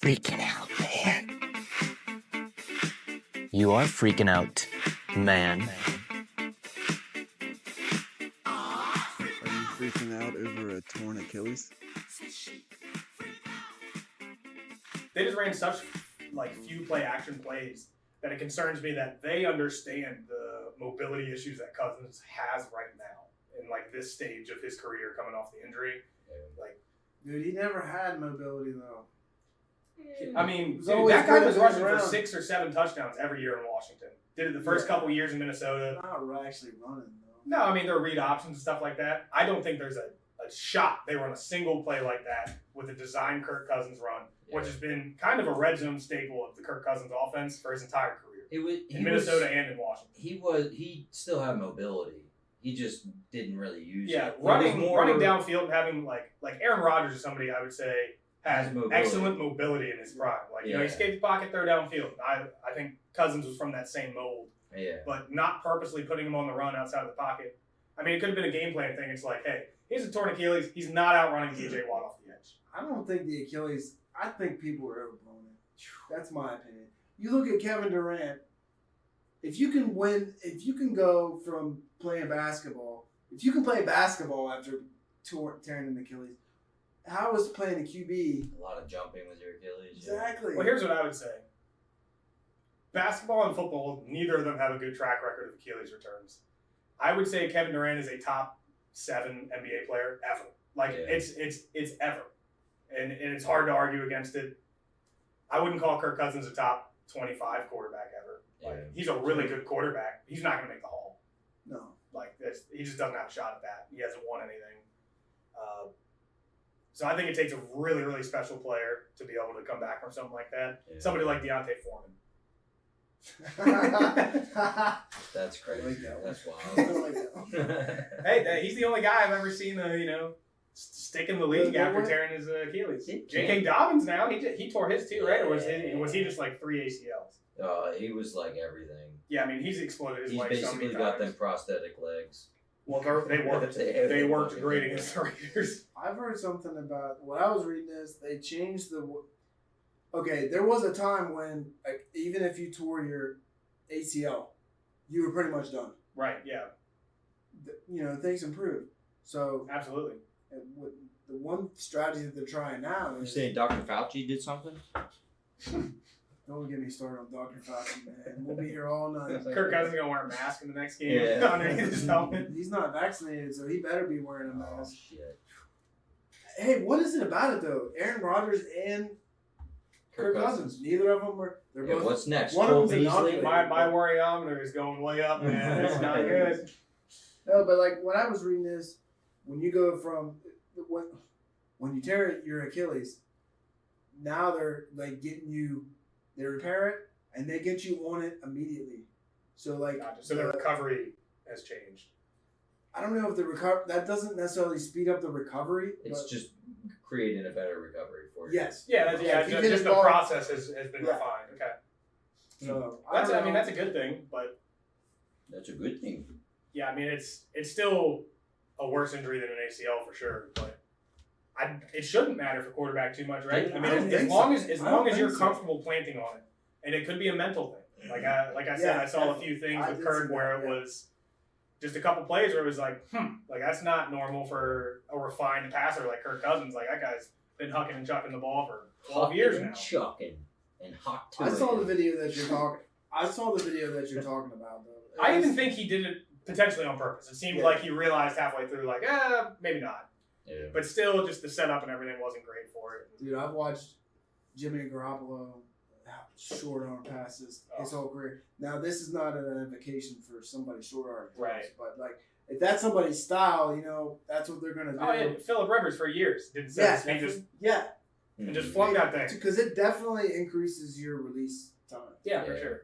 freaking out, man. You are freaking out, man. Are you freaking out over a torn Achilles? They just ran such few play action plays that it concerns me that they understand the mobility issues that Cousins has right now in this stage of his career coming off the injury. Dude, he never had mobility though. I mean, was dude, always that guy good was at rushing going for around. 6 or 7 touchdowns every year in Washington. Did it the first couple years in Minnesota. Not actually running though. No, I mean, there are read options and stuff like that. I don't think there's a shot they run a single play like that with a designed Kirk Cousins run, which has been kind of a red zone staple of the Kirk Cousins offense for his entire career. In Minnesota and in Washington. He still had mobility. He just didn't really use it. Yeah, running downfield and having like Aaron Rodgers is somebody I would say has excellent mobility in his prime. He escaped the pocket, throw downfield. I think Cousins was from that same mold. Yeah. But not purposely putting him on the run outside of the pocket. I mean, it could have been a game plan thing. It's like, hey, he's a torn Achilles. He's not outrunning TJ Watt off the edge. I don't think the Achilles. I think people are overblowing it. That's my opinion. You look at Kevin Durant. If you can go from playing basketball, if you can play basketball after tearing an Achilles, how is playing a QB? A lot of jumping with your Achilles. Exactly. Well, here's what I would say. Basketball and football, neither of them have a good track record of Achilles returns. I would say Kevin Durant is a top 7 NBA player ever. It's ever. And it's hard to argue against it. I wouldn't call Kirk Cousins a top 25 quarterback ever. He's a really good quarterback. He's not going to make the Hall. No. He just doesn't have a shot at that. He hasn't won anything. So I think it takes a really, really special player to be able to come back from something like that. Yeah. Somebody like Deontay Foreman. That's crazy. I like that one. That's wild. I like that one. Hey, he's the only guy I've ever seen, stick in the league after tearing his Achilles. J.K. Dobbins now, he tore his too, right? Or was he just 3 ACLs? He was everything. Yeah, I mean, he's exploded his He's legs so many basically got times. them prosthetic legs. Well, they worked great against the Raiders. I've heard something about what I was reading is they changed the. Okay, there was a time when even if you tore your ACL, you were pretty much done. Right. Yeah. Things improved. So absolutely. The one strategy that they're trying now is. You're saying Dr. Fauci did something? Don't get me started on Dr. Fauci, man. We'll be here all night. Kirk Cousins gonna wear a mask in the next game underneath his helmet. He's not vaccinated, so he better be wearing a mask. Oh, shit. Hey, what is it about it though? Aaron Rodgers and Kirk Cousins. Neither of them are. They're both. What's next? One of them's Beasley? My worryometer is going way up, man. It's not good. No, but what I was reading is when you go from when you tear your Achilles, now they're getting you. They repair it and they get you on it immediately. So so the recovery has changed. I don't know if that doesn't necessarily speed up the recovery. It's just creating a better recovery for you. Yes. Yeah. Just the process has been refined. Okay. So that's a good thing, but that's a good thing. Yeah, I mean it's still a worse injury than an ACL for sure, but it shouldn't matter for quarterback too much, right? I mean, as long as you're comfortable planting on it, and it could be a mental thing. Like I said, I saw a few things with Kirk where it was just a couple plays where it was that's not normal for a refined passer like Kirk Cousins. That guy's been hucking and chucking the ball for 12 years now. Chucking and hot. I saw the video that you're talking. About though. I even think he did it potentially on purpose. It seemed like he realized halfway through, maybe not. Yeah. But still, just the setup and everything wasn't great for it. Dude, I've watched Jimmy Garoppolo short arm passes his whole career. Now, this is not an invocation for somebody's short arm passes, but if that's somebody's style, that's what they're gonna do. Oh yeah, Phillip Rivers for years didn't set his feet and just flung that thing because it definitely increases your release time. Yeah, for sure.